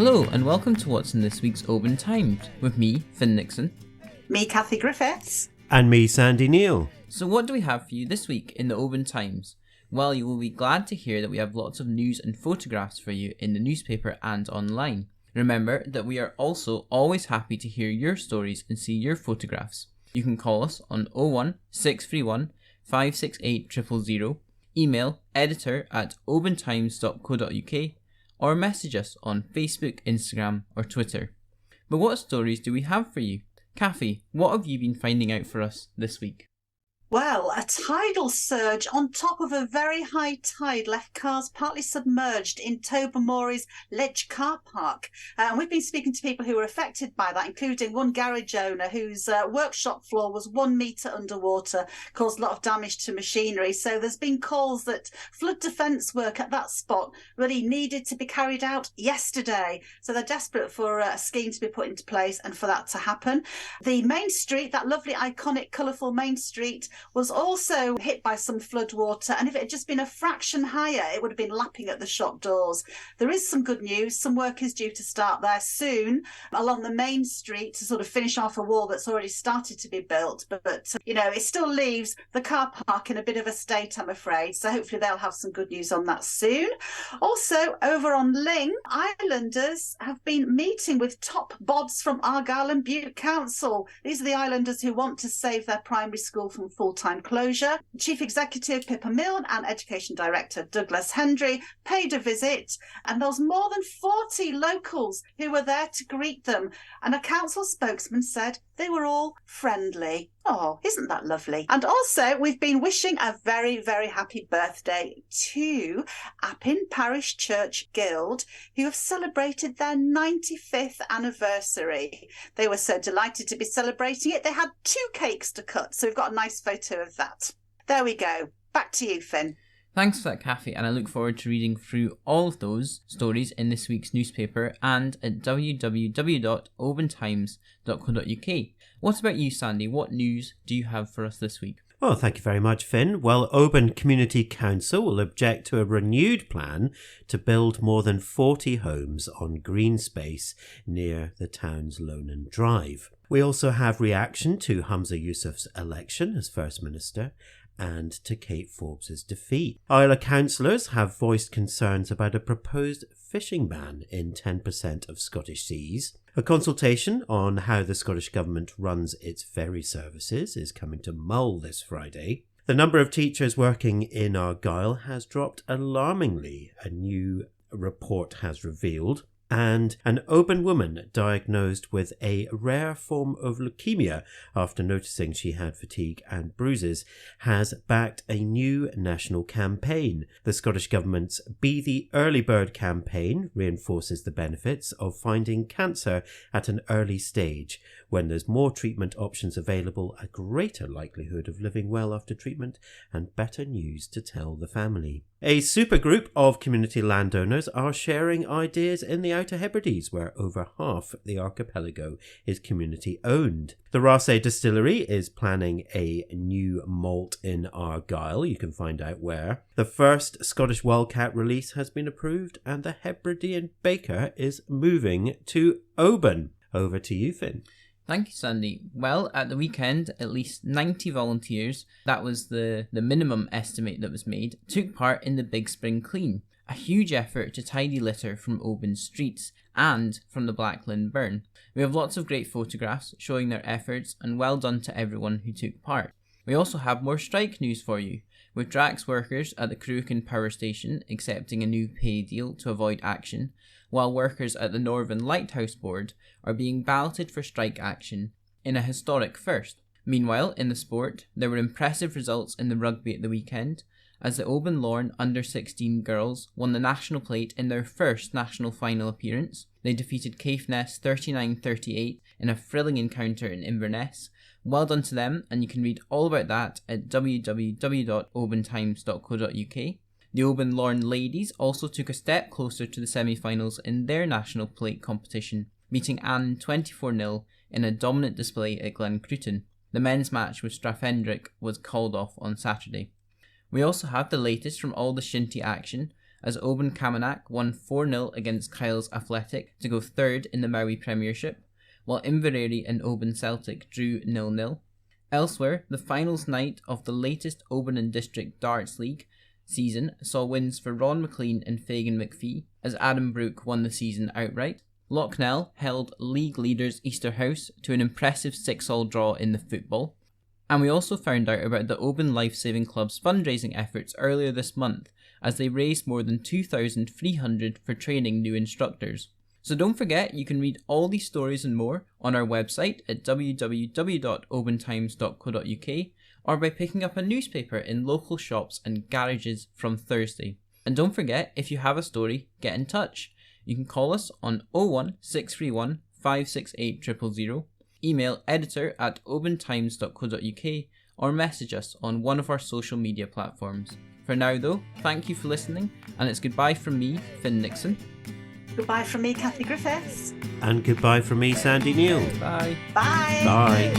Hello and welcome to what's in this week's Oban Times with me, Finn Nixon. Me, Kathy Griffiths. And me, Sandy Neal. So what do we have for you this week in the Oban Times? Well, you will be glad to hear that we have lots of news and photographs for you in the newspaper and online. Remember that we are also always happy to hear your stories and see your photographs. You can call us on 01 631 568 000, email editor@obantimes.co.uk, or message us on Facebook, Instagram or Twitter. But what stories do we have for you? Kathy, what have you been finding out for us this week? Well, a tidal surge on top of a very high tide left cars partly submerged in Tobermory's Ledaig car park. And we've been speaking to people who were affected by that, including one garage owner whose workshop floor was 1 metre underwater, caused a lot of damage to machinery. So there's been calls that flood defence work at that spot really needed to be carried out yesterday. So they're desperate for a scheme to be put into place and for that to happen. The main street, that lovely, iconic, colourful main street, was also hit by some floodwater, and if it had just been a fraction higher, it would have been lapping at the shop doors. There is some good news. Some work is due to start there soon along the main street to sort of finish off a wall that's already started to be built, but it still leaves the car park in a bit of a state, I'm afraid, so hopefully they'll have some good news on that soon. Also, over on Luing, islanders have been meeting with top bobs from Argyll Bute Council. These are the islanders who want to save their primary school from full-time closure. Chief Executive Pippa Milne and Education Director Douglas Hendry paid a visit, and there was more than 40 locals who were there to greet them, and a council spokesman said they were all friendly. Oh, isn't that lovely? And also, we've been wishing a very, very happy birthday to Appin Parish Church Guild, who have celebrated their 95th anniversary. They were so delighted to be celebrating it. They had 2 cakes to cut, so we've got a nice photo of that. There we go. Back to you, Finn. Thanks for that, Kathy, and I look forward to reading through all of those stories in this week's newspaper and at www.obantimes.co.uk. What about you, Sandy? What news do you have for us this week? Well, thank you very much, Finn. Well, Oban Community Council will object to a renewed plan to build more than 40 homes on green space near the town's Lonan Drive. We also have reaction to Humza Yousaf's election as First Minister and to Kate Forbes' defeat. Islay councillors have voiced concerns about a proposed fishing ban in 10% of Scottish seas. A consultation on how the Scottish Government runs its ferry services is coming to Mull this Friday. The number of teachers working in Argyll has dropped alarmingly, a new report has revealed. And an Oban woman diagnosed with a rare form of leukemia after noticing she had fatigue and bruises has backed a new national campaign. The Scottish Government's Be the Early Bird campaign reinforces the benefits of finding cancer at an early stage. When there's more treatment options available, a greater likelihood of living well after treatment and better news to tell the family. A supergroup of community landowners are sharing ideas in the Outer Hebrides, where over half the archipelago is community owned. The Raasay Distillery is planning a new malt in Argyll. You can find out where. The first Scottish Wildcat release has been approved, and the Hebridean baker is moving to Oban. Over to you, Finn. Thank you, Sandy. Well, at the weekend, at least 90 volunteers, that was the minimum estimate that was made, took part in the Big Spring Clean, a huge effort to tidy litter from Oban streets and from the Blackland Burn. We have lots of great photographs showing their efforts, and well done to everyone who took part. We also have more strike news for you, with Drax workers at the Cruachan Power Station accepting a new pay deal to avoid action, while workers at the Northern Lighthouse Board are being balloted for strike action in a historic first. Meanwhile, in the sport, there were impressive results in the rugby at the weekend, as the Oban Lorne under-16 girls won the national plate in their first national final appearance. They defeated Caithness 39-38 in a thrilling encounter in Inverness. Well done to them, and you can read all about that at www.obantimes.co.uk. The Oban Lorne ladies also took a step closer to the semi-finals in their national plate competition, beating Anne 24-0 in a dominant display at Glencruiton. The men's match with Straffendrick was called off on Saturday. We also have the latest from all the shinty action, as Oban won 4-0 against Kyle's Athletic to go third in the Maui Premiership, while Inveraray and Oban Celtic drew 0-0. Elsewhere, the finals night of the latest Oban and District Darts League season saw wins for Ron McLean and Fagan McPhee, as Adam Brooke won the season outright. Locknell held league leaders Easterhouse to an impressive 6-all draw in the football. And we also found out about the Oban Life Saving Club's fundraising efforts earlier this month, as they raised more than $2,300 for training new instructors. So don't forget, you can read all these stories and more on our website at www.obantimes.co.uk or by picking up a newspaper in local shops and garages from Thursday. And don't forget, if you have a story, get in touch. You can call us on 01631 568 000, email editor@obantimes.co.uk, or message us on one of our social media platforms. For now though, thank you for listening, and it's goodbye from me, Finn Nixon. Goodbye from me, Kathy Griffiths. And goodbye from me, Sandy Neal. Bye. Bye. Bye.